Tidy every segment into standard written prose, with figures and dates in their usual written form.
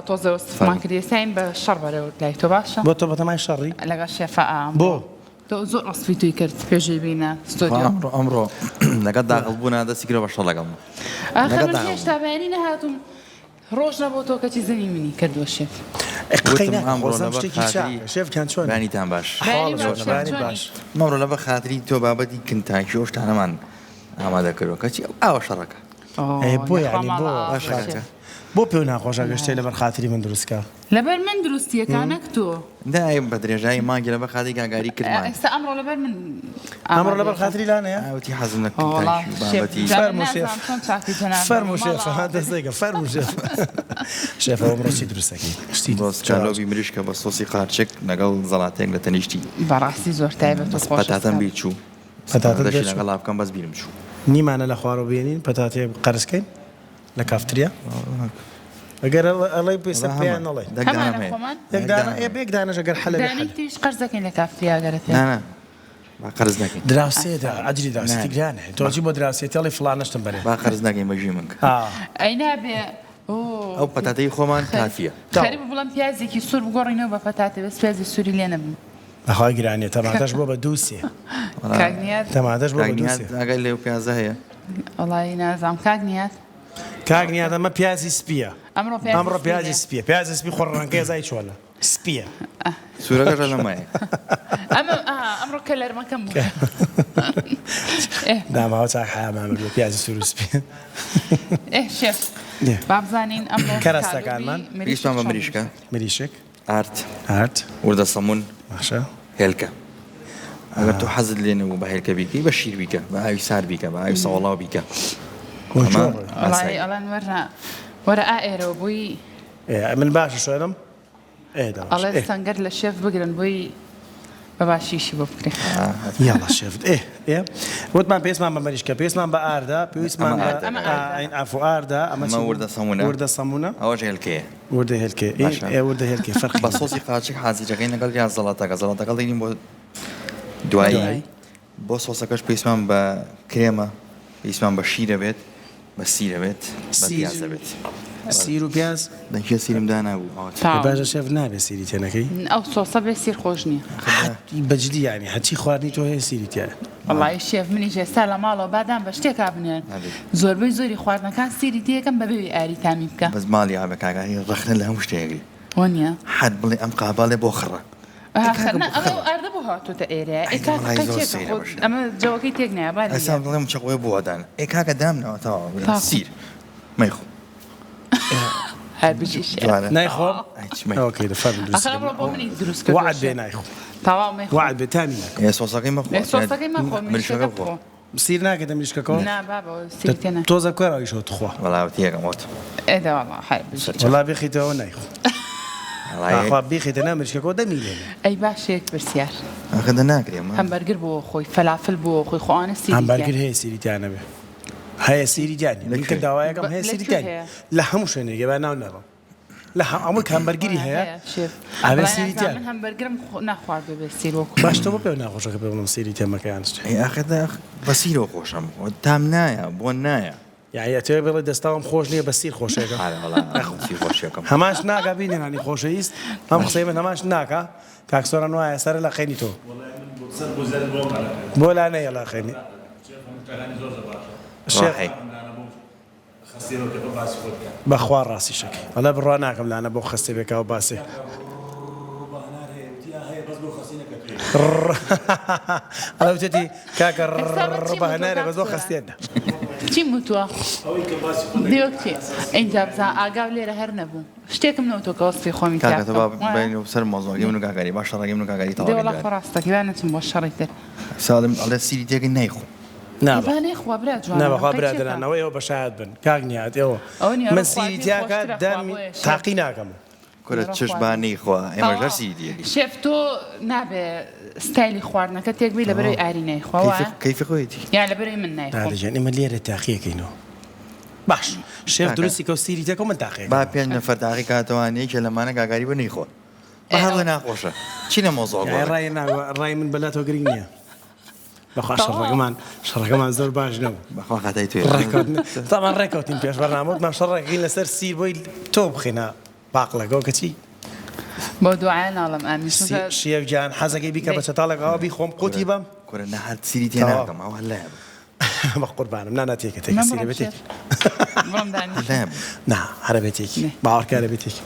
تۆزە وەستفمان کردێسین بە شەڕ بەرەوە لای تۆ باشە بۆ تۆ بەتەمای شەڕی لەگەڵ شێفە بۆ تۆ زۆر ڕستی توی کرد پێشەی بینە ستۆدیۆ ئەمڕۆ لەگەڵ داغڵبوونا دەستی کرە بە شەڕ لەگەڵ من هێشتا بەیانی نەهاتوم ڕۆژ نەبوو تۆ کەچی زەنی منی کردووە شێف شێفکان چۆن بانیتان باش باش مەڕۆ لە بە خاتری تۆ بابەتی کنتاکی ئەو شتانەمان ئامادە کردەوە کەچی ئاوە شەڕەکە بۆ یعنی بۆ پێ ناخۆشە گەشتێ لەبەر خاتری من دروستکە لەبەر من دروستیەکانەک تۆ دایم بە درێژایی مانگی لە بە خاتی گاگاری کردمان ئێستا ئەمڕۆ لەبەر من ئەمڕۆ لەبەر خاتری لانەیە ئاوتی حەزم لە کنتاکی بابەتی فەرمو شێف دەستێکە فەرمو شێف شێف ئەمڕۆ چی دروستەکەی شتی چالۆبی مریشکە بە سۆسی قارچێک لەگەڵ زەڵاتێک لە تەنیشتی بەڕاستی زۆر تایبەت و خۆش پەتاتەم بیرچوو پەتاتەشی لەگەڵ بکەم بەس بیرم چوو نیمانە لە خوارەوە بێنین پەتاتێ قەرزکەین لە کافتریا ئەگەر ئەڵێ پێسە پێیان نەڵێ یەک دانەش ئەگەر حەلە تیش قەرزەکەین لە کافتریاگەرەتێ با قەرز نەکەین دراوسێدا ئەجری دراوسێتی گرانە تۆجی بۆ دراوسێتی ئەڵێ فڵانەشتم بەرێ با قەرز نەکەین بەژی من ئەی نابێ ئەو پەتاتەی خۆمان کافیە خەریب بڵم پیازێکی سوور بگۆڕینەوە بە پەتاتێ بەس پیازی سووری لێ نەبم ئەخوای گرانیە تەماتەش بۆ بە دووسێ تەماتەش بۆ بە دووسێ ئەگەر لێو پیازە هەیە وەڵی نازام کاگنیات کاگنیات ئەمە پیازی سپیە ئەمڕۆ پیازی سپیە پیازی سپی خۆڕەنگەی زای چۆنە سپیە سوورەکەش لەمایە ئەمڕۆ کەلەرمەکەم بوو داماوە چاک حیامان بوو پیازی سوور و سپیە شێف بابزانین ئەمڕۆ کەرەستەکانمان پێویستمان بە مریشکە مریشک ئارت وردە سەمون باشە هێلکە ئەگەر تۆ حەزت لێ نەبوو بە هێلکە بیکەی بە شیر بیکە بە ئاوی سار بیکە بە ئاوی سەوەڵاو بیکە ئەڵان وەرە ئێرەوە بووی من باشە شوێنم ئەڵێ سەنگەر لە شێف بگرن بووی بە باشیشی بۆ بکرێ یاڵا شێفت وتمان پێویستمان بە مەریشکە پێویستمان بە ئاردا پێویستمان ئافو ئاردا ئەمە وردە سەمونە ئەوەش هێلکەیە وردە هێلکێ فەرق بە سۆسی قاچێک حازیرەکەین لەگەڵ یان زەڵاتەکە دەینین بۆ دوایی بۆ سۆسەکەش پێویستمان بە کرێمە پێویستمان بە شیرە بێت بە سیرە بێت بە پیازە بێت سیر و پیاز دەنگە سیرم دا نبوو باشە شێف نابێ سیری تێنەکەی ئەو سۆسە بێ سیر خۆش نییە بەجددی یانی هەچی خواردنی تۆ هەیە سیری تایە وەڵی شێف منیش ئێستا لە ماڵەوە بادام بە شتێک بنێن زۆربەی زۆری خواردنەکان سیری تێکەم بە بێوی ئاریتامی بکە بەس ماڵی ئابە کاگایی ڕەخنە لە هەموو شتێکی وەنیە حەد بڵێ ئەم قابڵێ بۆ خڕە ئەردە بۆ هاتوتە ئێرە ئەمە جەوەکەی تێک نایبار ئەسا بڵێم چقوێ بۆدان ئێ کاکە دامنەوە تاوا سیر مەیخۆ هەر بژیش نایخۆم ئەوکەی دەفەر دروست وعد بێ نایخۆ وعد بێ تامی ناکە سۆسەکەی مەخۆ سیر ناکەێتە مریشکەکەەوە تۆزە کۆراویشەوە تخوا وەڵاوتیەکەمەوە وەڵا بخیتەوە نایخۆ بیخیتە نامریشکەکەەوە دەمیلێنە ئەی باشێک پرسیار ئەخەدە ناکرێم هەمبەرگر بۆ خۆی فەلافل بۆ خۆی خۆوانە سیری هەمبەرگر هەیە سیریتیانە بێ هەیە سیری جانی منکە داوایەکەم هەیە سیریتیان لە هەموو شوێنێکی با ناو نەڕم لە هەموو هەمبەرگری هەیە ئەبێ سیریتیان من هەمبەرگرم ناخوارد بێ سیرۆ باشتە بۆ پێ ناخۆشەکە پێ بڵم سیری تێمەکەیان ئاخەدا بە سیرۆ خۆشم تام نایە بۆ نایە یاە تێ بڵێ دەستاوم خۆش نییە بە سیر خۆشەکە خۆشەکەم هەماش ناکە بینێنانی خۆشەویست ئەم قسەی من هەماش ناکە کاکسۆران وایە سەر لە خێنی تۆ بۆ لا نەیە لە خێنی بەخوا ڕاستی شەکەی ئەلە بڕوا ناکەم لاانە بۆ خستێ بێکەوە باسێ ئەوتێتی کاکە ڕبە هەنارێ بە زۆ خستێنە چی وتووە دیوەکچێ ئەینجا بزا ئاگاو لێرە هەر نەبوو شتێکم نەوتۆ کە وەستی خۆمی سەر مۆزۆگی من و کاگاری باش ڕێگەی من و کاگاری تەواوی ڕاستەکەی نەچم بۆ شەڕی تر سادم ئەڵێ سیری تێکی نایخۆ نابخوا برادرانەوەی ئەوە بەشایەت بن کاگنیات ئێوە من سیری تیاکە دەمی تاقی ناکەم کورە چشبانی خوا ئێمە ژەر سیری دیەکی شێف تۆ نابێ ستایلی خواردنەکە تێک بی لە بەرەوەی ئاری نایخواوە کەیفی خۆیەتی یا لە بەرەوەی من نایخۆ ئێمە لێرە تاقیەکەینەوە باش شێف درستی کە سیری تێکە من تاقی با پێنج نەفەر تاقی کاتەوانەیە کە لەمانە گاگاری بە نەیخۆ بە هەڵە ناخۆشە چی نە مۆزۆ ڕای من بەلاتەوە گرنگ نییە بەخوا شەڕەکەمان زۆر باش نەبوو بەخوا خەتای توێ تامان ڕێکەوتین پێش بەرنامەوتمان شەڕێکی لەسەر سیر بۆی تۆ بخێنە باقلەکەەوە کەچی بۆ دوعای ناڵم ئامی شێف گیان حەزەکەی بیکە بە چەتاڵێکەوە بی خۆم قوتی بەم کورە نەهات سیری تێ ناکەم ئەوە لایە بە قوربانم ناناتێکە تێک سیرە بێتێک نا هەرە بێتێکی باوەڕکارە بێتێکی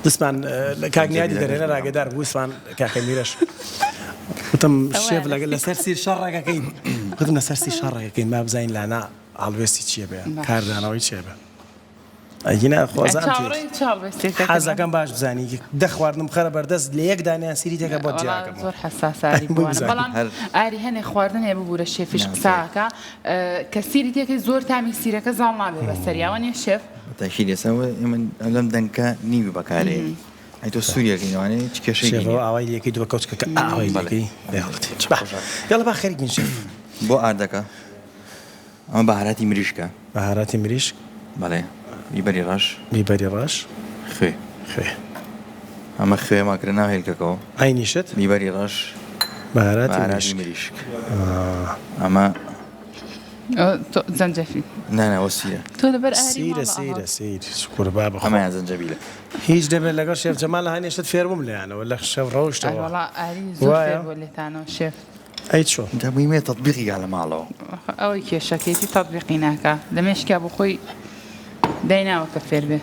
دەستمان کاگنیادی دەرێنە ڕاگەدار بووسمان کاکە میرەش وتم شێف لەسەر سیر شەڕێکەکەین وتم لەسەر سیر شەڕێکەکەین ما بزین لانا هەڵوێستی چییە بێ کاردانەوەی چێ بە ئەگینە خۆزان حەزەکەم باش بزانی دە خواردنم خەرە بەردەست لە یەک دانیان سیری تێکە بۆ جیاکەم زۆر حساساری بووانە بەڵام ئاری هەنێ خواردن هەیە ببوورە شێفیش قساکە کە سیری تێکی زۆر تامی سیرەکە زاڵ نابێ بە سەریاوە نیە شێف تاکی لێسەوە من لەم دەنکە نیوی بەکارێ ئەی تۆ سووریەکەینەوانێ چ کێشەی ئاوای لەکەی دووە کەوچکەکە ئاوای لەکەی یاڵە با خەریکین شێف بۆ ئاردەکە ئەمە بەهاراتی مریشکە بەهاراتی مریشک بەڵێ بیبەری ڕەش بیبەری ڕەش خوێ ئەمە خوێ ماکرە ناو هێلکەکەەوە ئاینیشت بیبەری ڕەش بەهاراتی مریشک ئەمە زەنجەفیل نانەوە سیرە تۆ لەبەر سیرە شکر بابە ئەمەیان زەنجەبیلە هیچ دەبێت لەگەڵ شێف جەمال هەنێشت فێربووم لەیانەوە لە شەو ڕەوشتەوە وەڵا ئاری زۆر فێر بۆ لێتانەوە شێف ئەی چۆن دەبوویمێ تەطبیقی گا لە ماڵەوە ئەوەی کێشەکەیتی تەطبیقی ناکە دەمێشکا بۆ خۆی دایناوە کە فێر بێ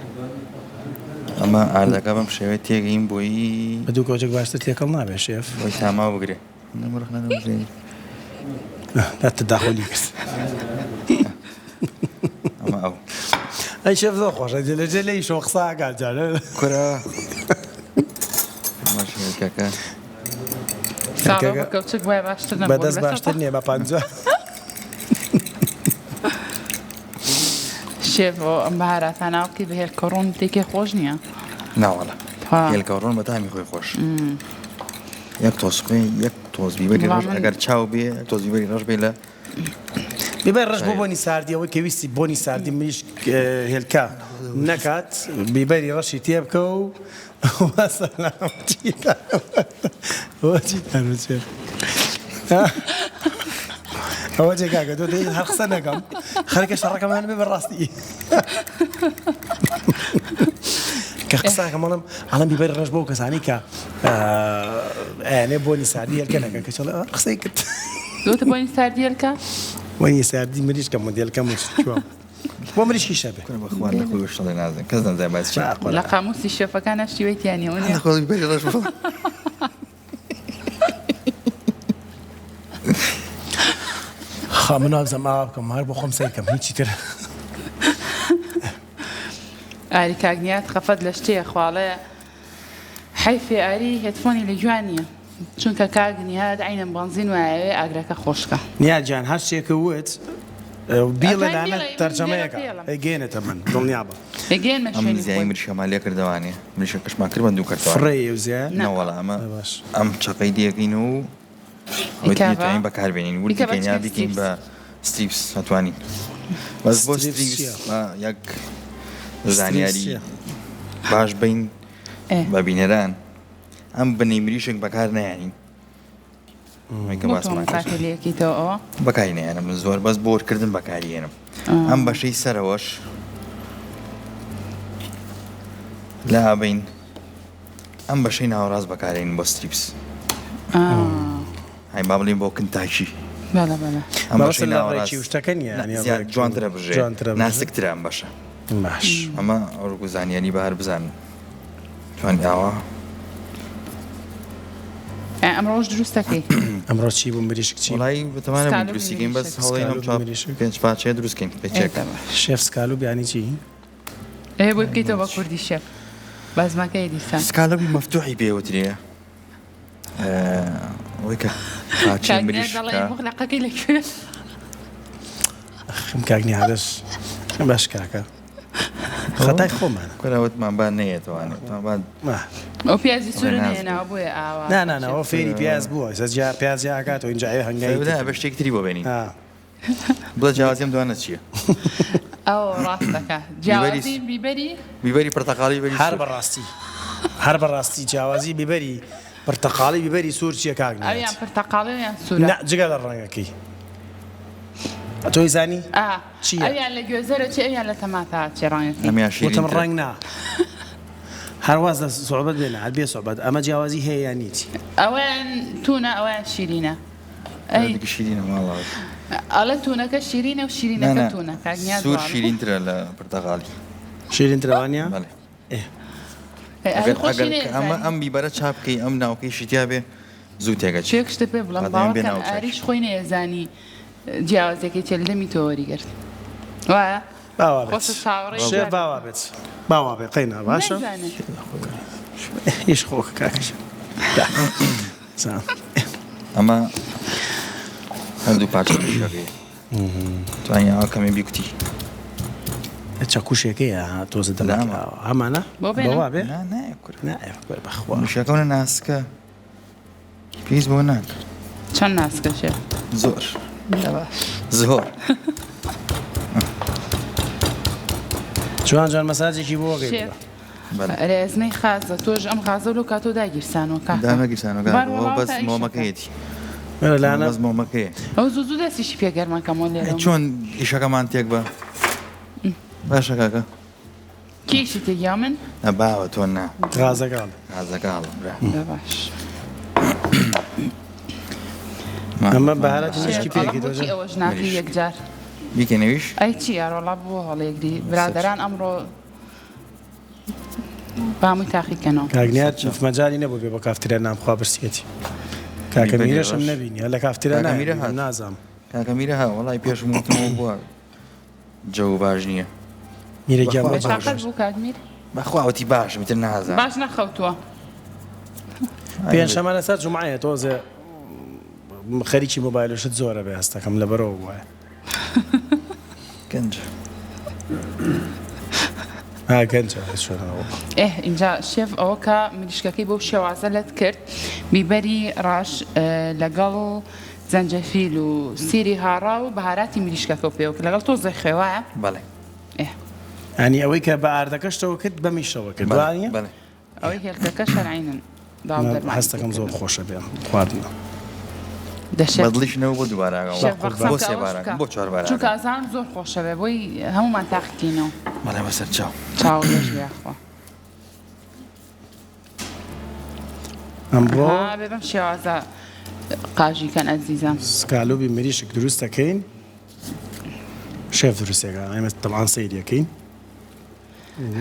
ئەمە ئاردەکە بەم شێوەیە تێگەین بۆی بە دوو کۆچێک باشتر تێکەڵ نابێ شێف بۆی تاماوە بگرێ داخۆلی کرد ئەمە ئەو ئەی شێف زۆر خۆشە لەجێ لەی شۆ قساکات جارە کورە ئەمە شێوەیەکەکە کەوچک وای باشتر نەبوو بەدەست باشتر نییە بە پانجا شێف ئەم بەهاراتانە بکەی بە هێلکەڕۆن تێکێ خۆش نییە ناوەڵە هێلکەڕۆن بە تامی خۆی خۆش یەک تۆسقی یەک تۆز بیبەری ڕەش ئەگەر چاو بێ تۆز بیبەری ڕەش بێ لە بیبەر ڕەش بۆ بۆنی ساردیەوەی کە ویستی بۆنی ساردی مریشک هێلکە نەکات بیبەری ڕەشی تێ بکە و ئەوە جێگاکە تۆ دەی هەر قسە نەکەم خەریکە شەڕەکەمان بێ بەڕاستی کە قساکە مەڵم ئەڵەم بیبەری ڕەش بۆ کەسانی کە ئەیانێ بۆنی ساردی هێلکە نەکەن کە چڵێ قسەی کرد دوتە بۆنی ساردی هێلکە وەنی ساردی مریشکە مۆدێلکە مشتووە بۆ مریشکی شەبێ بەخوار لە خۆی شڵی نازن کەس نەزای باس لە قاموسی شێفەکانە شیوەیتیانیەوە نیە خۆی بیبەری ڕەش بۆ من نابزەم ئاوا بکەم هەر بۆ خۆم سەیکەم هیچی تر ئاری کاگنیات خەفەت لە شتەیە خواڵەیە حیفێ ئاری هێدفۆنی لە جوان نییە چونکە کاگنیات عینەن بەنزین وایەوێ ئاگرەکە خۆشکە نیاجان هەر شتێکە وت بیڵە لامە تەرجەمەیەکە ئەگەێنێتە من دڵنیا بە ئەم زیایی مریشکەمان لێ کردوانێ مریشکە کەشمان کرد بە دوو کردەوە فڕێ وزیە نەوەڵە ئەم چەقەی دیەکەین و وتین بەکاربێنین وردیکەینیا بیکەین بە ستریپس هەتوانین بەس بۆ ستریپس یەک زانیاری باش بین بە بینەران ئەم بنەی مریشک بەکار نایانین بەکاری نایانم من زۆر بەس بۆرکردن بەکارێنم ئەم بەشەی سەرەوەش لا ئابین ئەم بەشەی ناوەڕاست بەکارێنین بۆ ستریپس هاي ما بڵین بۆ کنتاکی ئەم بەشەی ناوەڕاستی شتەکە نیە جوانترە بژێ ناسکترە ئەم بەشە باش ئەمە ئەوڕگو زانیاری بە هەر بزان توانی ئاوا ئەمڕۆژ دروستەکەی ئەمڕۆ چی بوو مریشک چی وڵی بتەمانە دروستیکەین بەس هەڵی پێنج پاچێ دروستکەین پێچێکە شێف سکالو بیانی چی؟ ئێ بۆی بکەیتەوە بە کوردی شێف بازماکەی دیسان سکالەوی مەفتوحی پێوترێ ئەوەی کە پاچێ مریشکە مغلقەکەی لەکوێ خم کاگنی هەدەش باش کاکە خەتای خۆمانە کۆراوتمان با نەیەتوانێت ئەو پیازی سوورە نێناوە بۆیە ئاوا نانەوە فێری پیاز بووە سەرجار پیازی ئاکاتەوە اینجا هەنگای بە شتێکتری بۆ بێنین بڵە جیاوازیم دوانە چییە؟ ئەو ڕاستەکە جیاوازی بیبەری پرتەقاڵی بەری هەر بەڕاستی جیاوازی بیبەری پرتەقاڵی بیبەری سوور چییە کاگنی ئەویان پرتەقاڵی یان سوورە جگە لە ڕەنگەکەی تۆی زانی چییە؟ ئەویان لە گوێزەرە چی ئەویان لە تەماتە چێ ڕەنگەکەی وتم ڕەنگ نا هەروازە سوعبەت بێنە هەربێ سوعبەت ئەمە جیاوازی هەیە یان نیچی ئەوەیان تونە ئەویان شیرینە هذيك شيرين والله ئەڵە تونەکە شیرینە و شیرینەکە تونە کاگنیان سور شيرين ترى البرتقالي شیرین ترەوانە بله خۆشینێ ئەم بیبەرە چاپکەی ئەم ناوکەی شتیا بێ زوو تێگەچێت شێک شتە پێ بڵم بعدين بين باوەکەم أوجه. ئاریش خۆی نێزانی جیاوازەکەی تێلدەمی تۆوەری کرد وایە باوا خۆشە بێت چاوەڕێی شێ باوا بێت باوا بێ قەینا باشە هیچ خۆکە کاکەش ئەمە هەردوو پارچە پیشەکەی توانین ئەوە کەمێ بیکوتی چەکوشێکەیە تۆزە دەماوە هەمانە بۆ بێنە؟ بەوا بێ نایە کورە نایە بەخوا وشەکەونە ناسکە پێیز بۆ ناکە چەند ناسکە شێ زۆر باش زۆر جوان جان مەساجێکی بۆ شێف گەی رێزنەی خازە تۆش ئەم خازە لەو کاتۆ داگیرسانەوە کاکە دامەگیرسانەوە بەروەڵاو بەس تا ئیشەکە. مۆمەکەیەتی لاانە بەس مۆمەکەیە ئەو زوو زوو دەستیشی پێگەرمەکەمەوە لێرە چۆن ئیشەکەمان تێک بە باشە کاکە کێشی تێگیا من نەباوە تۆ نا غازەکان غازەکە هەڵم باش ئەمە بەهارەتی مشکی پێکی بۆچی ئەوەش ناکری یەکجار بیکەنەویش ئەی چی یاڕۆڵا بۆ هەڵەیەکری برادەران ئەمڕۆ بامووی تاقیکەنەوە کاگنیات مەجای نەبوو بێ بە کافترە نامخوا برسیەتی کاکە میرەشم نبینی لە کافترە کاکە میرە هات. نازام کاکە میرە ها وەڵی پێشم وتمەوە بووە جەو باش نییە میرەگیان بەخوا بێچاقەت بوو کاتمیر بەخواوەتی باشم تر نازان باش نەخەوتووە پێنجشەمە لەسەر جومعەیە تۆزێ خەریکی مۆبایلشت زۆرە بێ هەستەکەم لەبەرەوە وایە گەنج گەنجە شوێنەوە اینجا شێف ئەوە کە مریشکەکەی بەو شێوازە لەت کرد بیبەری ڕاش لەگەڵ زەنجەفیل و سیری هاڕا و بەهاراتی مریشکەکە و پێوە لەگەڵ تۆزە خێوایە بەڵێ ینی ئەوەی کە بە ئاردەکەشتەوە کرد بە میشەوە کرد وانە بەڵێ ئەوەی هێلکەکە شەرعینن هەستەکەم زۆر خۆشە بێ خواردنە دەشێت بەدڵیشنەوە بۆ دووبارەگە بۆ سێ بارە بۆ چوار چونکە بارە ئازان زۆر خۆشە بێ بۆی هەمومان تاقیکەینەوە بەڵێ بەسەر چاو چاو لەش بێخوا ئەمڕۆ بێ بەم شێوازە قاژیکەن ئەزیزم سکالۆبی مریشک دروست دەکەین شێف دروستێکە ئەمە تەمان سەیریەکەین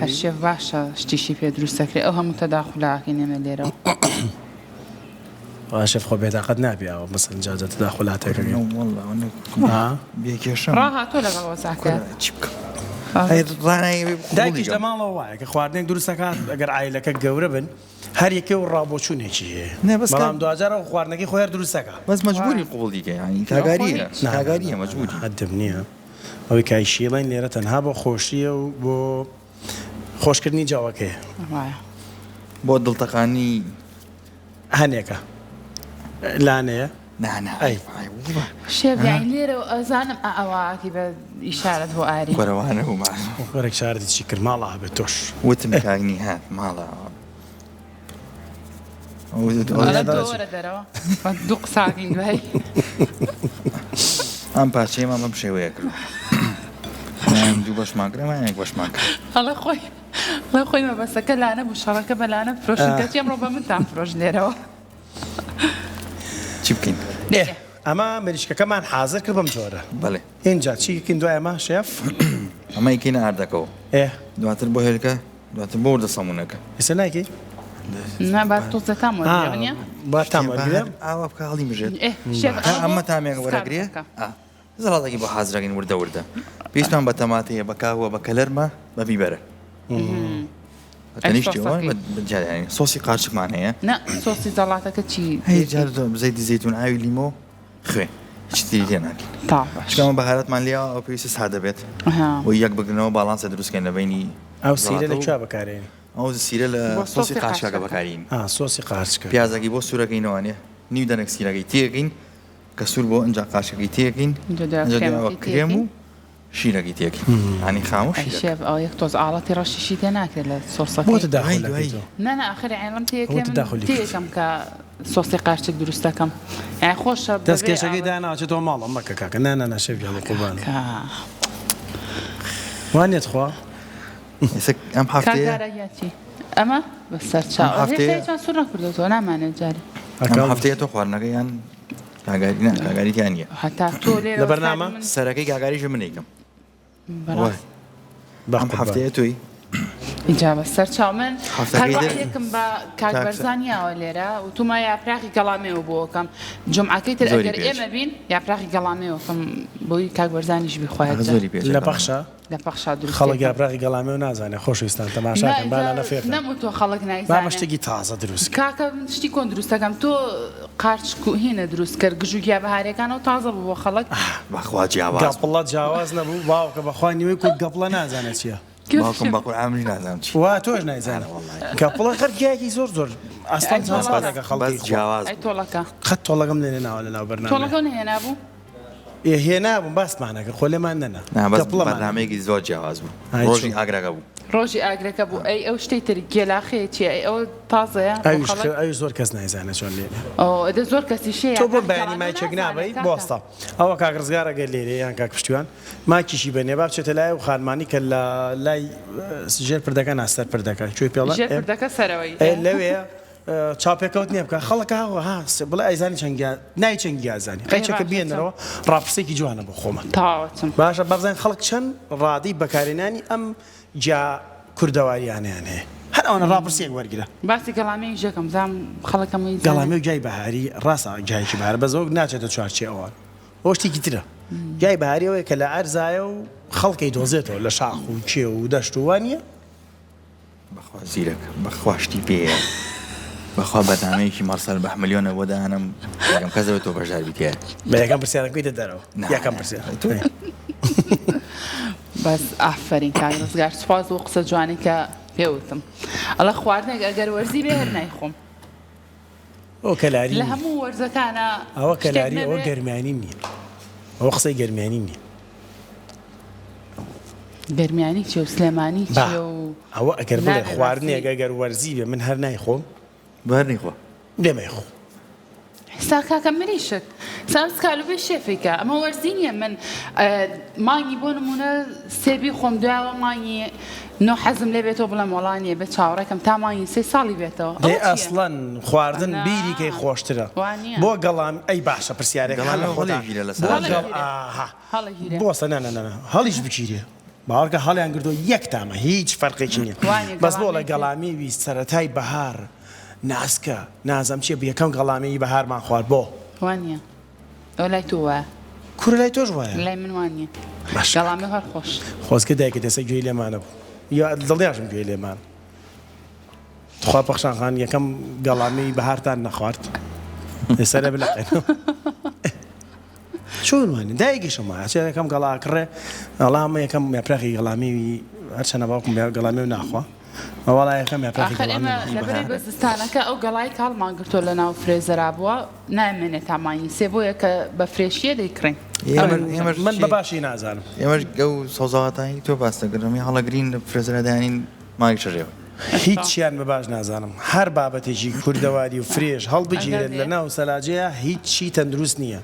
هەر شێف باشە شتیشی پێ دروست دەکرێت ئەو هەموو تەداخلاکەی نێمە لێرەوە شێف خۆ بێتاقەت نابیەوە مەسەن جاجە تەداخلاتێکەکەین بێکێشم ڕاهاتۆ لەگەڵ وەزاکە چی بکەم دایکیش لە ماڵەوە وایە کە خواردنێک دروستەکات ئەگەر ئایلەکە گەورە بن هەر یەکێ و ڕابۆچوونێکی نێ، هەیە بەس بەڵام دوجارە خواردنەکەی خۆیان دروستەکە بەس مەجبوری قوڵ دیکە ینی کاگاریە کاگاریە مەجبوری هەدەم نییە ئەوەی کایشیڵین لێرە تەنها بۆ خۆشیە و بۆ خۆشکردنی جاوەکەیە بۆ دڵتەقانی هەنێکە لانەیە نانای شێف یانی لێرە ئەزانم ئەوەکی بە ئیشارەت بۆ ئاری وەرەوانە بوومان وەرێک شارەتی چی کرد ماڵە بێت تۆش وتم کاگنی هات ماڵە دۆرە دەرەوە دوو قساکەین دوای ئەم پارچەیەمان بەم شێوەیە کرد دوو بەشمان کرێمان یەک بەشمان کرد هەڵە خۆی لە خۆی مەبەستەکە لانە بوو شەڕەکە بە لانە فرۆشنکەتی ئەمڕۆ بە منتان فرۆش لێرەوە چی بکەین ئەمە مریشکەکەمان حاضر کرد بەم جۆرە بەڵێ اینجا چیکین دوای ئەمە شێف ئەمە یکینە ئاردەکەەوە دواتر بۆ هێلکە دواتر بۆ وردە سەمونونەکە ئێستا نایکی نابات تۆزە تامۆنیە با تامەگرێم ئاوا بکە هەڵی بژێت ئەمە تامێک وەرەگرێ زەڵاتێکی بۆ حازرەکەین وردە وردە پێویستمان بە تەماتەیە بە کاوە بە کەلەرمە بە بیبەرە سۆسی قارچکمان هەیە سۆسی زەڵاتەکە چی زەیدی زەیتون ئاوی لیمۆ خوێ هیچی لێ ناکەین چکەمە بەهارەتمان لێەوە ئەو پێویستە سادە بێت و یەک بگرنەوە باڵانسە دروستکەین لە بینی ئەو سیرە لە کوێ بەکارێنی ئەو سیرە لە سۆسی قارچکەکە بەکارین سۆسی قارچکە پیازەکی بۆ سوورەکەینەوەنێ نیو دەنێک سیرەکەی تێگەین کە سوور بۆ ئەنج قاشەکەی تێگەین کرێم و شیرەکەی تێکی ئانی خاموشی شێف ئەو یەک تۆز ئاڵەتی ڕەشیشی تێ ناکرێت لە سۆسەکە بۆ تداخل نەنا ئاخر عێڵم تێکم کە سۆسی قارچک دروست دەکەم یان خۆشە دەستکێشەکەی داناچێتەوە ماڵم مەکە کاکە نانە شێفیان قوربان وانێت خوا ئەم هەفتەیە ئەمە بەسەر چاوان سوور نەکردەوە نامانێت جارێ هەفتەیە تۆ خواردنەکەیان کاگاریتیان نییە هەتا تۆ لێرە لە بەرنامە سەرەکەی کاگاریش من نیکەم بەخ هەفتەیە توی اینجا بەسەر چاو من هەفتەکەی در- هەرواحدێکم بە کاکبەرزانیاوە لێرە و توما یاپراخی گەڵامێەوە بۆکەم جمعەکەی تر زۆری ئەگەر پێچ. ئێمە بین یاپراخی گەڵامێەوەکەم بۆی کاکبەرزانیش بیخوایەت زۆری پێ لە بەخشە لە پەخشا دروست خەڵک یاپراقی گەڵامێ و نازانێت خۆشویستان تەماشاکەن بالا نەفێر نەموتۆ خەڵک با نایزانێت بەشتێکی تازە دروست کاکە شتی کۆن دروستەکەم تۆ قارچ هینە دروست کرد گژوگیا بەهارەکانەوە تازە بوو بۆ خەڵک بەخوا جیاواز گەپڵەت جیاواز نەبوو باوکە بەخوا نیوەی کورد گەپڵە نازانێت چییە باوکم بەخۆ ئامری نازانم چی وا تۆش نایزانە گەپڵە خەرگیاکی زۆر زۆر ئەستان چاسپاتەکە خەڵکی بەس جیاواز ئەی تۆڵەکە خەت تۆڵەکەم لێنێ ناوە لە ناو بەرنامە تۆڵەکە نهێنا بوو هێنابووم باسمانەکە خۆلێمان نەنا بەس بەرنامەیەکی زۆر جیاواز بوو ڕۆژی ئاگراگە بوو ڕۆژی ئاگرەکە بوو ئەی ئەو شتەی تر گێلاخەیە ئەی ئەوە تازەیە ئەوش زۆر کەس نایزانە چۆن لێنێ ئەدە زۆر کەسی شەیە تۆ بۆ بەیانی مایچێک نابیت بۆستە ئەوە کاگرزگارەگە لێرە یان کاک پشتیوان ماکیشی بەنێ با بچێتە لای و خانمانی کە لە لای ژێر پردەکە ناستەر پردەکە کوێ پێڵە ژێر پردەکە سەرەوەی لەوێ چاپێکەوت نییە بکە خەڵک ها بڵێ ئەیزانی چەنگیا نای چەنگی ئازانی قەیچەکە بێنەرەوە ڕاپرسێکی جوانە بۆ خۆمە تاوەتم باشە بەبزان خەڵک چەند ڕادی بەکارێنانی ئەم جا کوردەواریانیان هەیە هەر ئەوەنە ڕاپرسێک وەرگرە باسی گەڵامی ژەکەم زام خەڵەکەمەوەی گەڵامی و جای بەهاری ڕاستە جایکی بەهار بەزەوە ناچێتە چوارچێ ئەوان ئەوە شتێکی ترە جای بەهاریەوەی کە لە ئەرزایە و خەڵکی دۆزێتەوە لە شاخ و کێ و دەشت و وانە بەخوا زیرەکە بەخواشتی پێەیە بەخوا بەنامەیەکی مەرسەل بە ملیۆنە بۆ داهەنم یەکەم کەسەوە تۆ بەشدار بیتە بە یەکەم پرسیارەکەی دەدەرەوە یەکەم پرسیار بەس ئافرین کاگرزگار سوپاس و قسە جوانی کە پێوتم ئەڵە خواردنێک ئەگەر وەرزی بێ هەر نایخۆم ئەو کەلاری لە هەموو وەرزەکانە ئەوە کەلاری ئەوە گەرمانی نییە ئەوە قسەی گەرمانی نییە گەرمیانی چێ و سلێمانی چێ و ئەوە ئەگەر بڵێ خواردنێک ئەگەر وەرزی بێ من هەر نایخۆم بەرنیخۆ دێمەیخۆ سا کاکە مریشت سام سکالو بێ شێفێکە ئەمە وەرزی نییە من مانگی بۆ نمونە سێبی خۆم دوایەوە مانگی نۆ حەزم لێ بێتەوە بڵێم وەڵانیە بێت چاوەڕێکم تا مانگی سێ ساڵی بێتەوە دێ ئەسڵەن خواردن بیریکەی خۆشترە بۆ گەڵام ئەی باشە پرسیارێک بۆسە نە هەڵیش بگیرێ باوەڕکە هەڵیان کردو یەک تامە هیچ فەرقێکی نییە بەس بۆ لە گەڵامی ویست سەرەتای بەهار ناسکە نازەم چێ یەکەم گەڵامی بەهارمان خوارد بۆ وانە ئەو لای تۆ وایە کوور لای تۆش وایە لای من وانە گەڵامی هەر خۆش خۆزکە دایکە دەسە گوێی لێمانە بوو یا دڵیاشم گوێی لێمان خوا پەخشانخان یەکەم گەڵامی بەهارتان نەخوارد ئێستا لە بلاقێن چۆنوانێ دایکیشم وایە چێ یەکەم گەڵاکڕێ ئەڵامە یەکەم یاپراخی گەڵامی هەرچەنە باوکم گەڵامی و ناخوا وڵا یەکەم یاپراخی ئەمە لەبەرەی بەزستانەکە ئەو گەڵای کاڵمان گرتۆ لە ناو فرێزەرا بووە نامێنێت تامانی سێ بۆیە کە بە فرێشیە دەیکڕین من بە باشی نازانم ئێمەش گەو سەوزاواتانی تۆ باس دەکردمی هەڵەگرین لە فرێزەرەدانین ماگی شەڕێەوە هیچیان بە باش نازانم هەر بابەتێکی کوردەواری و فرێژ هەڵبگیرێت لە ناو سەلاجەیە هیچی تەندروست نییە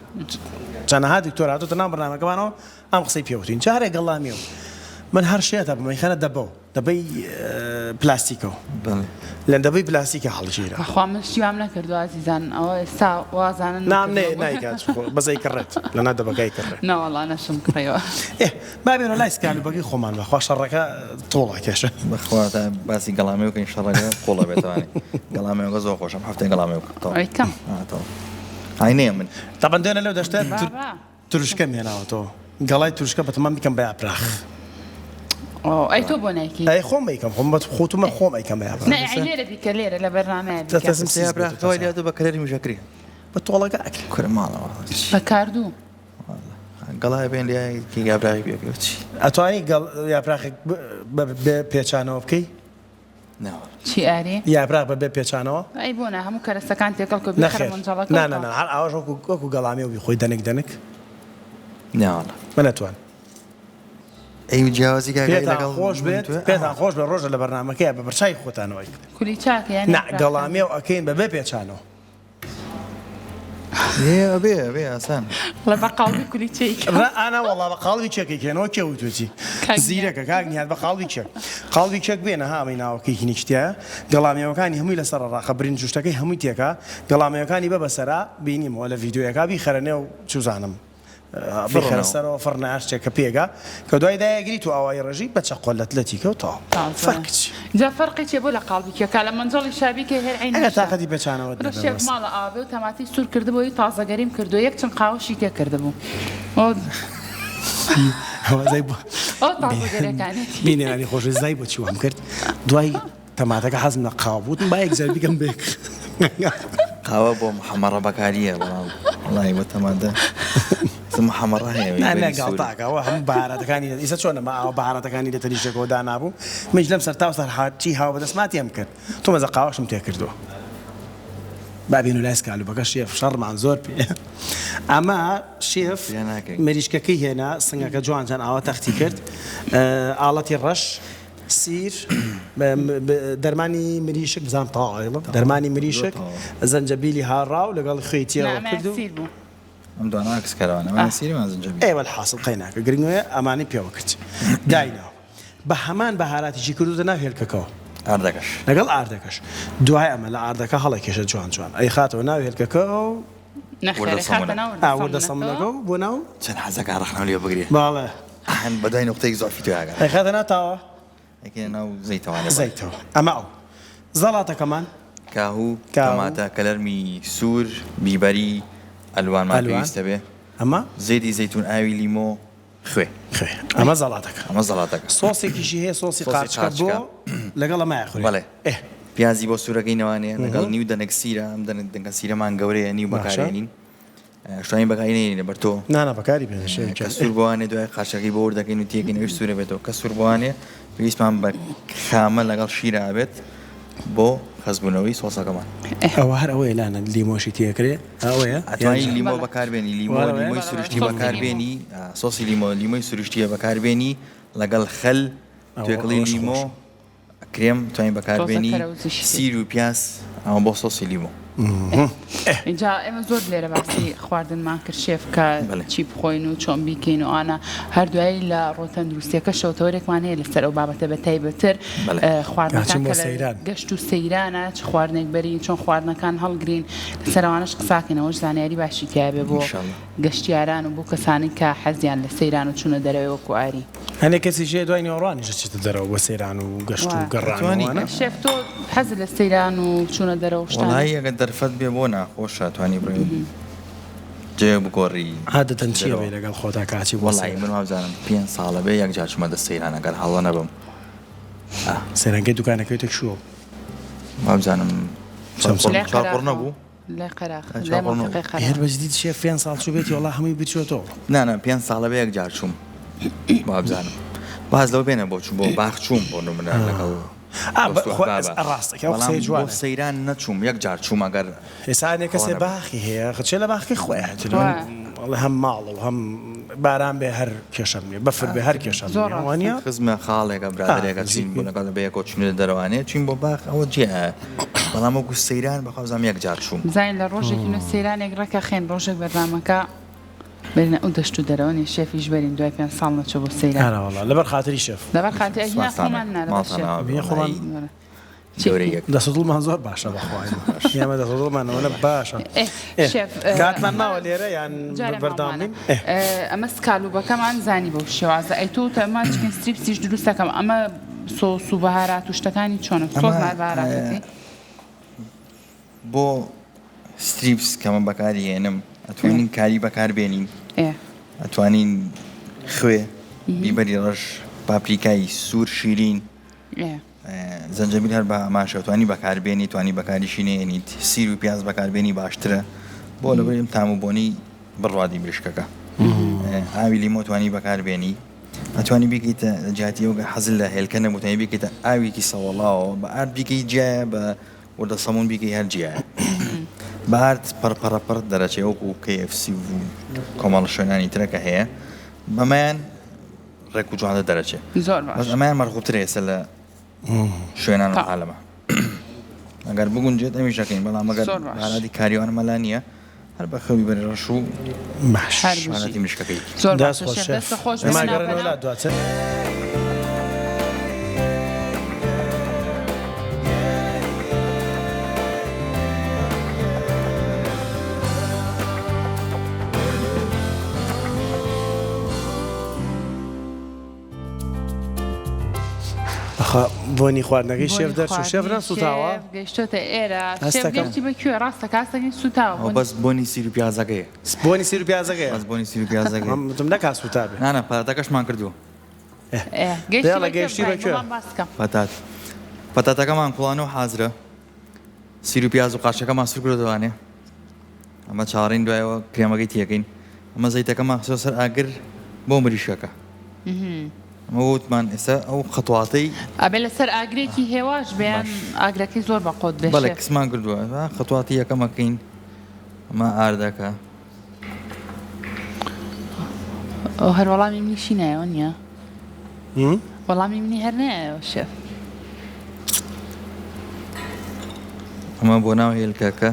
چەنەها دکتۆر هاتۆتە ناو بەرنامەکەمانەوە ئەم قسەی پێوتین جارێک گەڵامیەوە من هەر شێتە بمەیخەنە دەبەوە دەبەی پلاستیکەوە لە دەبەی پلاستیکە هەڵگیرە خوا من شتیوام نەکردو عزیزان ئەوە ئێستا وازانن نام نایکات بەزەی کڕێت لە نادەبەکەی کڕێت نەوەڵا نەشم کڕێەوە بابێنە لای سکالوبەکەی خۆمان بەخوا شەڕەکە تۆڵە کێشە بەخوا باسی گەڵامی وکەین شەڕەکە قۆڵە بێتوانێت گەڵامیەوە زۆر خۆشم هەفتەی گەڵامی ئەیکەم ئاینەیە من تاپەن دوێنە لەو دەشتە تروشکە مێناوەتەوە گەڵای تروشکە بەتەمان بیکەم بە یاپراخ ئەی تۆ بۆ نایکی ئەی خۆم ئەیکەم خۆم بە خۆتومە خۆم ئەیکەم بە یاپراخ لێرە بیکە لێرە لە بەرنامەیە یاپراخەوەی لێتە بە کەرێری مژەکری بە تۆڵەکە کورە ماڵەوە بەکاردوو گەڵای بێن لایکی یابراهی بێ چی ئەتوانی یاپراخێک پێچانەوە بکەی چی ئاری یاپراخ بە بێ پێچانەوە ئەی بۆنە هەموو کەرەستەکان تێکەڵ کە نە هەر ئاواژ وەکو گەڵامی و خۆی دەنێک دەنێک ناوەڵە من نەتوان ئەی جیاوازی خۆش بێت پێتان خۆش بە ڕۆژە لە بەرنامەکەی بە بەرچای خۆتانەوەی کولی چاکە گەڵامی و ئەکەین بە بێ پێچانەوە ايه ابي اسان والله بقلبي كل شيء انا والله بقلبي تشكي كانوا كيوتوتي زيرك كاغني هذا بقلبي تشك قلبي تشك بينا ها مينا كي نشتيا قلامي وكاني همي لسر را خبرين جوشتكي همي تيكا قلامي وكاني ببسرا بيني ولا فيديو يكا بيخرنه شو زانم بخير السر فرناش تشك بيجا كدوي ده يجري تو أواي رجيب بتشقلت لتي كوتا فكت جا فرقي تبولا قلبي كي لما نزل الشابي كي هر عين أنا تاخدي بتشانا ودنا الشيف مال أبي وتماتي سور كردبو يطازة قريم كردو يك تنقاوشي كي كردبو هو زي بو طازة قريم كانت مين يعني خوش زي بو شو هم كرت دوي تماتك حزم قابوت بايك زي بيكم بيك قهوة بو محمرة بكارية والله بتمادى ثم حمرة هي أنا قلتك هو هم بهارات كاني إذا شو أنا ما بهارات كاني لتريش كودانا أبو مش لمس تاوصل حاتي هوا بس ما تيمكن ثم إذا قاوش متأكدوا بابينو لاسك على بقى شيف شر مع زور بي أما شيف مريش كي هنا سنجا كجوان كان أو تختي كرت آلتي الرش سير درماني مريشك بزام طاعة درماني مريشك زنجبيلي هارا ولقال خيتي وكردو أم دون عكس كلام أنا سيري ما زنجبيل أيوة الحاصل قيناك قرينوه أماني بيوكت داينا بهمان بهاراتي شي كردو تنافي الكاكاو أردكش لقال أردكش دعاء أما لا أردك هلا كيش جوان أي خاطر ناوي الكاكاو نخير خاطنا ورد صمناكو بوناو عشان حزك عرفنا اليوم بقري بالله أحن بدأي نقطة يزعل في تواجع أي خاطر نتاوا لكن أنا زيتو على زيتو أما أو زلاطة كمان كاهو طماطة كلرمي سور بيبري ألوان ما بيستبه أما زيتي زيتون آوي ليمو خوي أما زلاطك أما زلاطك صوصي كيشي هي صوصي قارشكبو لقال ما يأخذ بله پیازی با سوره کی نوانه نقل نیو دنک سیره هم دنک سیره من گوره نیو بکارینین شاین بکارینین برتو نه بکاری بیان شیء کسور بوانه دو خاشقی بورد که نوتیه که نوش سوره بتو کسور بوانه بیس من با خامل لقال شیره عبد با خزبونوی صوصا كمان هر اوه لانا الليمو شي تيكري اوه اتواني ليمو بكار بيني ليمو سرشتي بكار بيني صوصي ليمو سرشتي بكار بيني لقال خل توكلي ليمو كريم تواني بكار بيني سير وبياز اما بو صوصي ليمو اینجا اما زور لێرە باسی خواردن مان کرد شێف کە چی بخۆین و چۆن بیکەین و ئانا هەردوایی لە ڕۆتەندروستیەکە شەوتەوەرێکمان هەیە لەسەر ئەو بابەتە بە تایبەتر خواردنەکان گەشت و سەیرانە چ خواردنێک بەرین چۆن خواردنەکان هەڵگرین لەسەرەوانش قساکەینەوەش زانیاری باشی تیاابێ بۆ گەشتیاران و بۆ کەسانی کە حەزیان لە سەیران و چوونە دەرەوە وەکو ئاری هەنێ کەسی ژێ دوای نێوڕانیش چێتە دەرەوە بۆ سەیران و گەشت و گەڕانوانە شێف تۆ حەز لە سەیران و چوونە دەرەوە شتانی ئەگەر دەرفەت بێ بۆ خۆش توانی بڕێ جێ بگۆڕی عادەتەن چییە بێ لەگەڵ خۆتا کاچی وەڵی من وابزانم 5 ساڵە بێ یەک جار چوومە دەست سەیران ئەگەر هەڵە نەبم سەیرانگەی دوکانەکەوتێک شووە وابزانم چاپڕ نەبوو لا قراخ هێر بەجدید شێف 5 ساڵ چوو بێتی وەڵا هەمووی بچوێتەوە نه 5 ساڵە بێ یەک جار چووم وابزانم باز لەوە بێنە بۆ چوو بۆ باخ چووم بۆ نمونە لەگەڵ ڕاستەکە سەیران نەچووم یەک جار چووم ئەگەر ئێسانێک کەسێ باخی هەیە خچێ لە باخی خۆیان هەم ماڵ و هەم باران بێ هەر کێشەم بەفر بێ هەر کێشەوانە خزمە خاڵێکە برادێکە چین بوو لەگەڵ بە یەکۆ چونێ دەرەوانێ چین بۆ باخ ئەوە جێ بەڵام وەکو سەیران بەخوازام یەک جار چووم زین لە ڕۆژێکی نوێ سەیرانێک ڕەکە خێن ڕۆژێک بەرنامەکە بين أودشتو دروني الشيف يجبرين دوي بين صالنا شو بصير أنا والله لبر خاطري شيف لبر خاطري أجمع خماننا لبر شيف بيا خمان ده صدول منظور باشا بخوان يا ما ده صدول من ولا باشا شيف قاعد معنا وليرة يعني برضامين أما سكالو بكمان زاني بوشي وعزة أيتو تما تكين ستريبس يجدروسا كم أما صوص وبهارات وشتكاني شون صوص مع البهارات بو ستريبس كمان بكاري يعني أتوانين كاري بكار بينين أتوانين خوي بيبري رش بابريكاي سور شيرين زنجبيل هربا ماشا تواني بكار بيني تواني بكاري شيني يعني سير وبياز بكار بيني باشترا بولا بريم تامو بوني بروادي برشكاكا آوي ليمو تواني بكار بيني أتواني بيكيت جاتي وقع حزل له الكنة متواني بيكيت آوي كي صلى الله بأرد بيكي جاء ودا صمون بيكي هالجاء بعد پر درجه او KFC و کامل شونانی ترکه هست بمان رکوج عند درجه بس امان مرغوب تره سلا شونان العالم اگر بگون جد امیش کن بلا مگر حالا دی کاریوان ملانیه هەر بە خەوی بەری ڕەش و باش شانەتی مریشکەکەی زۆر دەست باشە خۆش شێف دەستە خۆش ئەمە بێنە گەڕێنەوە ناوبەناو. لا دواتر بۆنی خواردنەکەی شێف دەرچوو شێف نەسووتاوە گەیشتۆتە ئێرە هەستەکەم. شێف گەشتی بەکوێ ڕاستە کاسەکەی سوتاوە ئەو بەس بۆنی سیر و پیازەکەیە بۆنی سیر و پیازەکەی بەس بۆنی سیر و پیازەکەی متم نەکا سووتا بێ نانە پەتاتەکەشمان کردووە دێڵە گەیشتی بەکوێ پەتاتەکەمان کوڵانەوە حازرە سیر و پیاز و قاچەکەمان سوور کردوانێ ئەمە چاڕین دوایەوە کرێمەکەی تیەکەین ئەمە زەیتەکەمان خستۆ سەر ئاگر بۆ مریشکەکە ئەمە وتمان ئێستا ئەو خەتواتەی ئەبێ لەسەر ئاگرێکی هێواش بێن ئاگرەکەی زۆر بەقۆت بێ بەڵێ شێف. کسمان کردووە خەتواتی یەکەمەکەین ئەمە ئاردەکە ئەو هەر وەڵامی منیشی نایەوە نییە وەڵامی منی هەر نایەوە شێف. ئەمە بۆ ناو هێلکەکە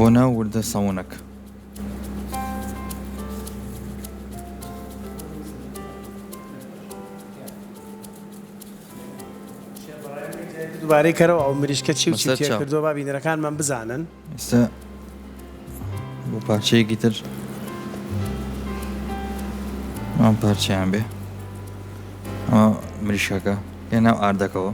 بۆ ناو وردە سەوونەکە دوبارەی کەرەوە ئەو مریشکە چی و چی مەسەر تێ چاو. کردووە با بینەرەکانمان بزانن ئێستا بۆ پارچەیەکی تر ئەم پارچەیان بێ ئەمە مریشکەکە پێ ناو ئاردەکەەوە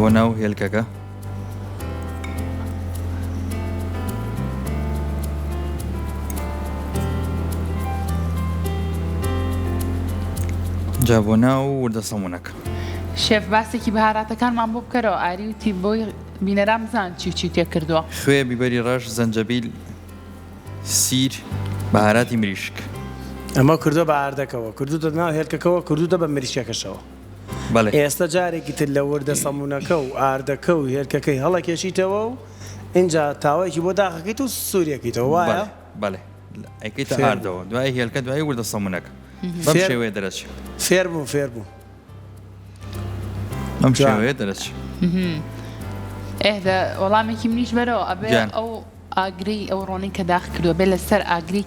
بۆ ناو هێلکەکە جا بۆ ناو وردە سەمونەکە شێف باسێکی بەهاراتەکانمان بۆ بکەرەوە ئاری وتی بۆی بینەران بزان چی و چی تێ کردووە. خوێ بیبەری ڕەش زەنجەبیل سیر بەهاراتی مریشک ئەمە کردو بە ئاردەکەەوە کردوتە ناو هێلکەکەەوە کردوتە بە مریشکەکەشەوە بەڵێ ئێستا جارێکی تر لە وردە سەمونەکە و ئاردەکە و هێلکەکەی هەڵەکێشیتەوە و اینجا تاوایەکی بۆ داخەکەیت و سووریەکەیتەوە وایە بەڵێ ئەیکەیتە ئاردەوە دوای هێلکە دوای وردە سەمونەکە بەم شێوەیە دەرەچێت فێر بوو فێر بوو بەم شێوەیە دەرەچێت ئێدا وەڵامێکی منیش بەرەوە ئەبێ ئەو ئاگری ئەو ڕۆنی کە داخ کردووە بێ لەسەر ئاگری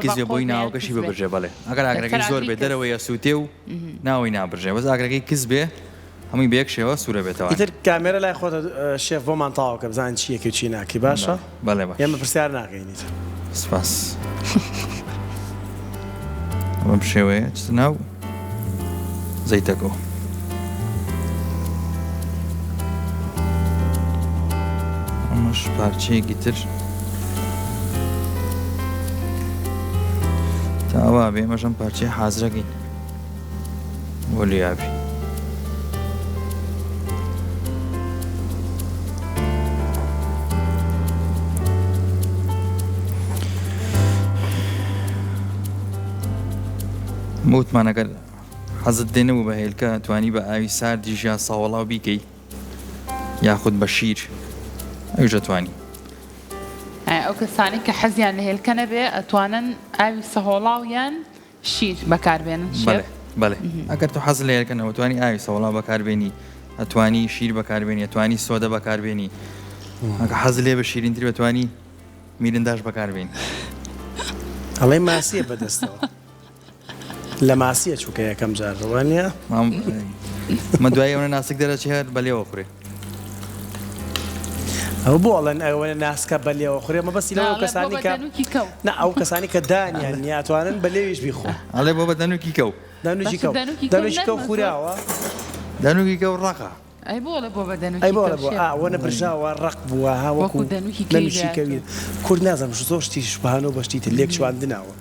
کزیە بۆی ناوەکەشی ببژێ بەڵێ ئەگەر ئاگرەکەی زۆر بێ دەرەوەی سووتێ و ناوەی نابژێ بەس ئاگرەکەی کز بێ هەمووی بەیەک شێوە سوورە بێتەوە ئیتر کامێرە لای خۆتە شێف بۆمان تاوەکە بزان چیەکە و چی ناکی باشە بەڵێ باش ئێمە پرسیار ناکەینیت سپاس بەم شێوەیە چ ناو زەیتەکەەوە ئەمەش پارچەیەکی تر تاوا بێ ئەمەشەم پارچەی حازرەکەین بۆ لیابی وتمانەگەر حەزت دێنەوە بە هێلکە توانی بە ئاوی ساردی ژیان ساوەڵاو بیکەی یاخود بە شیر ئەوژە توانی ئەو کەسانی کە حەزیان لە هێلکە نەبێ ئەتوانن ئاوی سەهۆڵاو یان شیر بەکاربێنن بەڵێ بەڵێ ئەگەر تو حەز لە هێلکەنەوە توانی ئاوی سەوڵاو بەکاربێنی ئەتوانی شیر بەکاربێنی ئەتوانی سۆدە بەکاربێنی ئەگە حەز لێ بە شیرینتر بەتوانی میرنداش بەکاربێنی ئەڵێ ماسیە بەدەستەوە لە ماسیە چووکە یەکەم جارڕوان نیە مە دوای ئەوە ناسک دەرەچێت بەلێەوە خوڕێ ئەو بۆ ئەڵەن ئەوە ناسکە بەلێەوە خوڕێ مە بەسی لەوە کەسانی کە نە ئەو کەسانی کە دانیان نیاتوانن بە لێویش بیخۆ ئەڵێ بۆ بە دەنوکی کەو دانوکی کەو دانوکی کەو خوراوە دەنوکی کەو ڕقا ئەی بۆ لە بۆ بە دەنوکی ئەی بۆ لە بۆ ئەوە نەبرژاوە ڕق بووە هاوەکو دەنوشی کەوی کورد نازانم زۆر شتیش بەهانەوە بەشتی تر لێک چواندناوە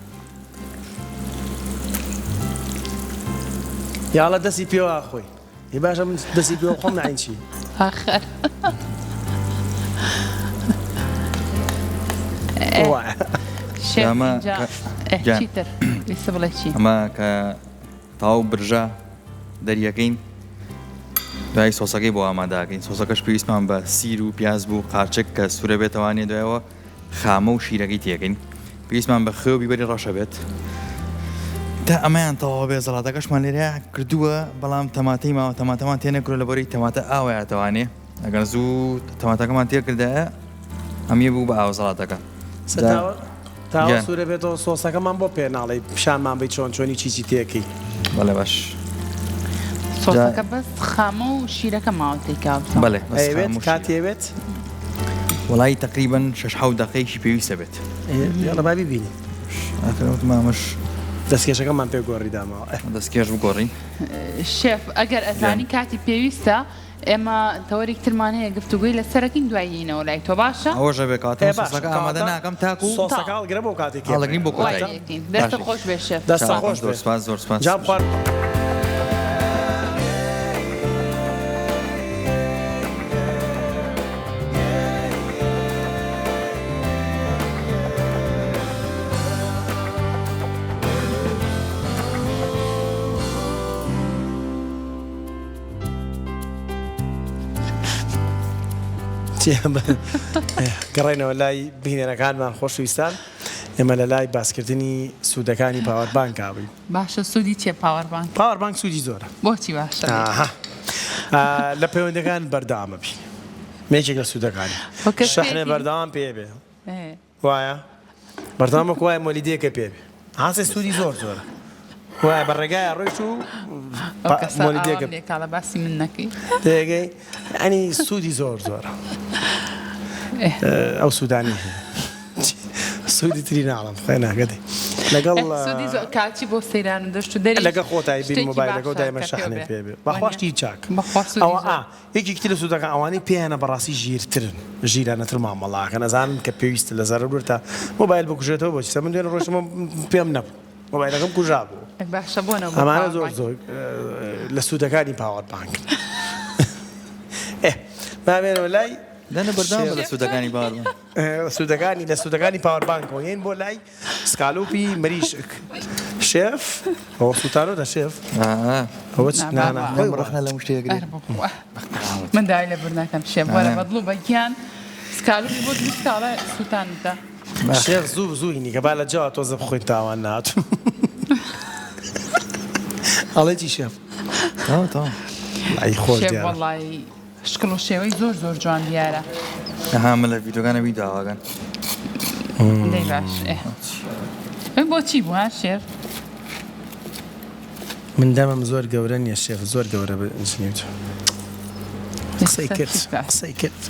یاڵە دەستی پێوە خۆی هی باشە من دەستی پێوە خۆم ناین چی آخر چیتر ویستە بڵێ چی ئەمە کە تاو برژە دەریەکەین دوای سۆسەکەی بۆ ئامادەکەین سۆسەکەش پێویستمان بە سیر و پیاز بوو قارچک کە سوورە بێتەوانێ دوایەوە خامە و شیرەکەی تێکەین پێویستمان بە خێو بیبەری ڕەشە بێت تا ئەمەیان تەواو بێ زەڵاتەکەشمان لێرە کردووە بەڵام تەماتەی ماوە تەماتەمان تێنەکرۆ لەبەری تەماتە ئاوایەتەوانێ ئەگەر زوو تەماتەکەمان تێکردایە ئەمیە بوو بە ئاو زەڵاتەکە تا سوورە بێتەوە سۆسەکەمان بۆ پێ ناڵێ پیشانمان بێت چۆن چۆنی چیزی تێکی بەڵێ باش سۆسەکە بەس خامە و شیرەکە ماوەتێکاوە بەڵێ کاتێوێت وڵی تقریبن 6 دقیقەیەکی پێویستە بێت یاڵە با بیبینی مامەش دەستکێشەکەمان پێ گۆڕی داماوە دەستکێش بگۆڕی شێف ئەگەر ئەزانی کاتی پێویستە ئێمە تەوەرێک ترمان هەیە گفتوگوی لە سەرەکین دوایینەوە لای تۆ باشە ئەوەژە بێ کاتە سۆسەکە ئامادە ناکەم تاکو و سۆسەکە هەڵگرە بۆ کاتێک هەڵەگرین بۆ کۆتایی دەستە خۆش بێ شێف دەستە خۆش زۆر سپاس زۆر سپاس جام خوارد گەڕێنەوە لای بینێنەکانمان خۆشویستان ئێمە لە لای باسکردنی سوودەکانی پاوەربانک بووین باشە سوودی چێ پاوەربانک پاوەربانک سوودی زۆرە بۆچی باشە لە پەیوەندەکان بەردەوامە بی مێکێک لە سوودەکانی شەحنێ بەردەوام پێ بێ وایە بەردەوامە وایە مۆلیدەیەکە پێ بێ هاسێ سوودی زۆر زۆرە وایە بە ڕێگایە ڕۆیت و مۆلیدەیەکە کاڵە باسی من نەکەی تێگەی ئەنی سوودی زۆر زۆرە ئەو سوودانی سوودی تری ناڵم خۆی ناگەدەی لەگەڵ کاچی بۆ سەیران و دەشت و دەری لەگە خۆتایی بیر مۆبایلەکە و دایمە شەحنێ پێ بێ بەخواشتی چاک ئەوە یەکێکی لە سوودەکە ئەوانەی پێیانە بەڕاستی ژیرترن ژیرانەتر مامەڵاکە نەزانن کە پێویستە لە زەرەر تا مۆبایل بکوژێتەوە بۆچی من دوێنە ڕۆژمە پێم نەبوو مۆبایلەکەم کوژا بوو باشە بۆ ئەمانە زۆر زۆر لە سوودەکانی پاوەربانک مامێنەوە لای دەنە بەردەوام لە سوودەکانی باڵن سوودەکانی لە سوودەکانی پاوەربانکەوە یین بۆ لای سکالۆپی مەریشک شێف ئەوە سووتانۆ دە شێف ئەوە ڕخنە لە مشتێگری من دای لە بردناکەم شێف وەرە بەدڵ بەگیان سکالۆپی بۆ سکاڵە سووتاندا شێف زوو زووینی کە با لە جاوە تۆزە بخۆین تاوان ناتون ئەڵێتی شێف ئای خۆش دیارە وەڵی شکل و شێوەی زۆر زۆر جوان دیارە ئەهامە لە ڤیدۆگانە بیداواگەن دەی باش بۆچی بوو ها شێف من دەمەم زۆر گەورە نییە شێف زۆر گەورە بنیوت قسەی کرد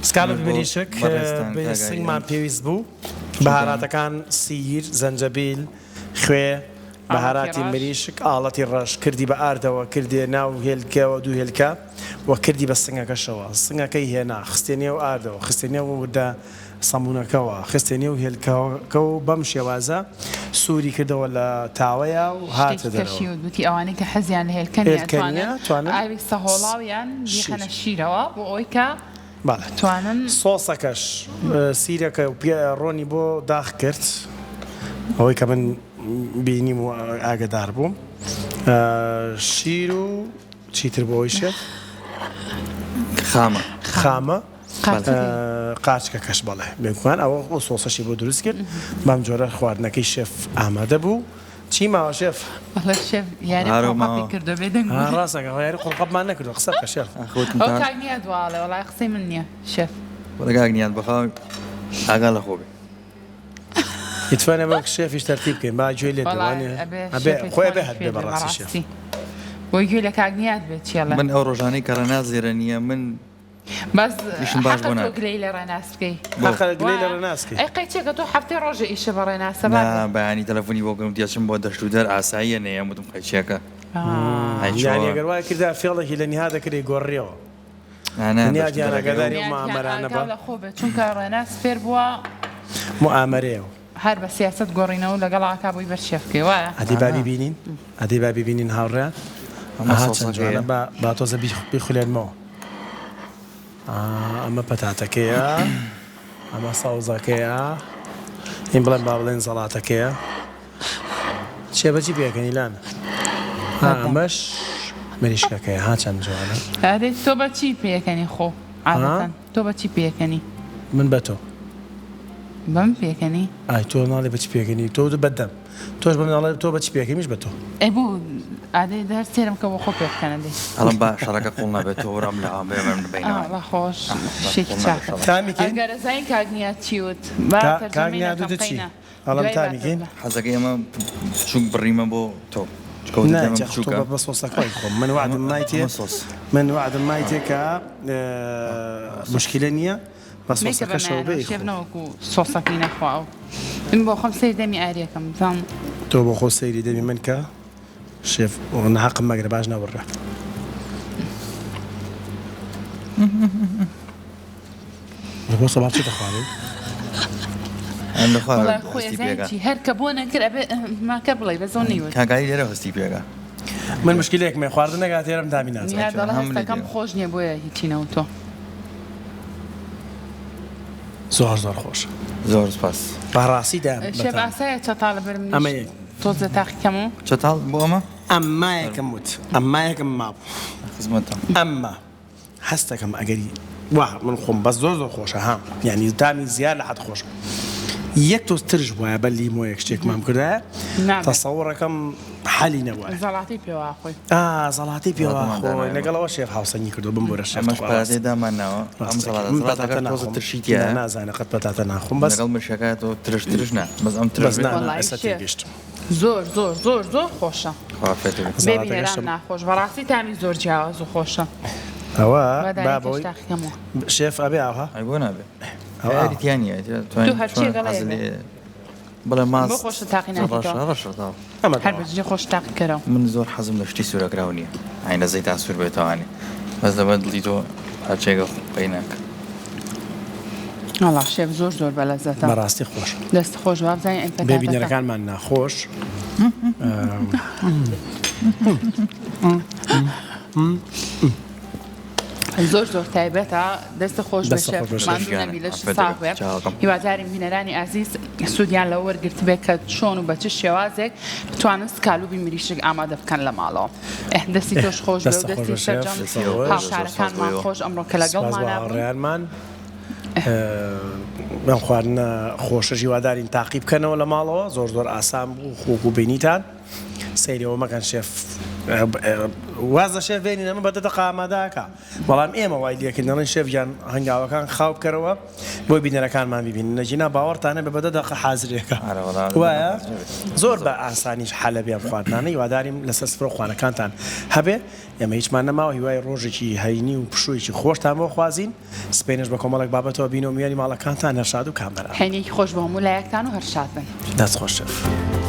سکالۆپی مەریشک سنگمان پێویست بوو بەهاراتەکان سیر زەنجەبیل خوێ بەهاراتی مریشک ئاڵەتی ڕەش کردی بە ئاردەوە کردێ ناو هێلکەوە دوو هێلکە وە کردی بە سنگەکەشەوە سنگەکەی هێنا خستێنێ و ئاردەوە خستێنێ و وردە سەمونونەکەەوە خستێنێ و هێلکەوە و بەم شێوازە سووری کردەوە لە تاوەیە و هاتە دەرەوەتی ئەوانەی کە حەزیان لە هێلکەنیان ئاوی سەهۆڵاویان دیخەنە شیرەوە بۆ ئەوی کە توانن سۆسەکەش سیرەکە و ڕۆنی بۆ داخ کرد ئەوەی کە من بینیم و ئاگدار بووم شیر و چیتر بۆ ئەوی شێت خامە قاچکەکەش بەڵێ بێکوان ئەوە سۆسەشی بۆ دروست کرد بەم جۆرە خواردنەکەی شێف ئامادە بوو چی ماوە شێف کردو بێدەنگ ڕاستەکە یاری قوڵقەبمان نەکردو قسە بکە شێف نیە دواڵێ وڵای قسەی من نییە شێف وەرەگاگنیان بەخاو ئاگا لە خۆ بێ يتفانى بك الشيف يش ترتيب كين بعد جوي لي دواني خويا بهد ببراسي الشيف ويقول لك عقنيات بيت يلا من أوروجاني كرناز زيرانية من بس حقا قليلة رناسكي حقا قليلة رناسكي اي قيتي كتو حفتي روجي ايش برناسة لا يعني تلفوني بوقم دياشم بود دشتودر عسايا نيا مدم قيتشيكا يعني اگر واي كذا فيلك لاني هذا كري غوريو انا نياجي انا قدر يوم معامرة با خوبه چونك رناس فير بوا معامرة هر بس سياسة قرينا ولا قلعة كابوي برشفكي واه هدي بابي بينين هاوريان أنا باتوزا بخلال مو أما بتاعتكيا أما صوزكيا إن بلن بابلين زلاتكيا شيء بجيب يا كنيلان مش مریشکەکەی ها چەند جوانە هەدێ تۆ بەچی پێکەنی خۆ عادەتەن تۆ بەچی پێکەنی من بە تۆ بەم پێکەنی ئای تۆ ناڵێ بەچی پێکەنی تۆ بەدەم تۆش بە مناڵێ تۆ بەچی پێکەمیش بە تۆ ئەبوو ئادەی دەر سێرم کە بۆ خۆ پێکەنە دێ ئەڵم بە شەڕەکە قوڵ نابێت تۆڕام لە ئامبێمەم بینەوە بە خۆش شێکی چاکە تامیکەین ئەگەرەزای کاگنیات چیوت کاگنیا دوو دەچی ئەڵم تامیکەین حەزەکە ئێمە چوک بڕیمە بۆ تۆ ناچووکە بە سۆسەکەی خۆم من وعدم مایتێ من وعدم مایتێ کە مشکلە نییە بە سۆسەکە شەوبەی شێبنەوەکو سۆسەکەی نەخواوە من بۆ خۆم سەیر دەمی ئاریەکەم زان تۆ بۆ خۆ سەیری دەمی من کە شێف نەحەقم مەگرە باش نەوەڕە بۆ سەباڵ چی دەخوارێ خۆی هەر کە بۆ نەکرد ئەبێ ماکە بڵێ بە زۆر نیوە کاگای لێرە هەستی پێگە من مشکلێک مێ خواردن نەگات تێرم دامی ناچێت دەڵە هەستەکەم خۆش نییە بۆیە هیچینەوە تۆ زۆر زۆر خۆش زۆر سپاس بەڕاستی شێف ئاسایە چەتاڵە برم ئەمە تۆزە تاقیکەمەوە چەتاڵ بۆ ئەمە ئەمایەکەم وت ئەمایەکەم ماوە خزمەتە ئەمما هەستەکەم ئەگەری وا من خۆم بەس زۆر زۆر خۆشە ها یعنی دامی زیاد لە حەد خۆش یەک تۆ ترش وایە بە لیمۆیەک شتێکمام کردایە تەسەوڕەکەم حەلی نەبووە زەڵاتی پێوە خۆی زەڵاتی پێوە خۆی لەگەڵەوە شێف هاوسەنگی کردو بم بۆرە ئەمەش پارازێ دامانەوە ئەم زەڵاتەکە تۆزە ترشیتیە نازانە قەت بەتاتە ناخۆم بەس لەگەڵ مرشەکە تۆ ترش نا بەس ئەم ترش گەشتم زۆر زۆر زۆر زۆر خۆشە ببینێران ناخۆش بەڕاستی تامی زۆر جیاواز و خۆشە ئەوە بابەوەی شێف ئەبێ ئاها بۆ نابێ ئەریتیانە بەڵێ ماس خۆش تاقیەوە هەر بەجێ خۆش تاقیکەرەوە من زۆر حەزم لە شتی سوورەکراو نییە ئاینە زەی تا سوور بێتوانێ بەس دەبێت دڵی تۆ هەرچێگە قەیناکە ئەڵا شێف زۆر زۆر بەلەزەتە بەڕاستی خۆش دەست خۆش وابزانین ببینەرەکانمان ناخۆش زۆر زۆر تایبەتە دەستە خۆش بە شێفمانە میلەش ساغێ هیواداریم بینەرانی ئازیز سوودیان لە وەرگرت بێت کە چۆن و بە چ شێوازێک بتوانن سکالوبی مریشک ئامادە بکەن لە ماڵەوە دەستی تۆش خۆش بێ و دەستی سەرجەم هاوشارەکانمان خۆش ئەمڕۆ کە لەگەڵمانڕێیانمان بەم خواردنە خۆشە هیوادارین تاقی بکەنەوە لە ماڵەوە زۆر زۆر ئاسان بوو خۆک و بینیتان سەیرەوە مەکەن شێف وازە شێف بێنین ئەمە بەدەدە قاماداکە بەڵام ئێمە وای لێکردنەڵێن شێفیان هەنگاوەکان خاو بکەرەوە بۆی بینەرەکانمان ببین نەجینا باوەڕتانە بە بەدەدەقە حازرێکە وایە زۆر بە ئاسانیش حەلە بێم خواردنانە هیواداریم لەسەر سفرە خوانەکانتان هەبێ ئێمە هیچمان نەماوە هیوای ڕۆژێکی هەینی و پشوویکی خۆشتان بۆ خوازین سپێنش بە کۆمەڵک بابەتەوە بین و میانی ماڵەکانتان هەرشاد و کامەرە هەینێکی خۆش بە هەموو لایەکتان و هەرشاد بن دەست خۆش شێف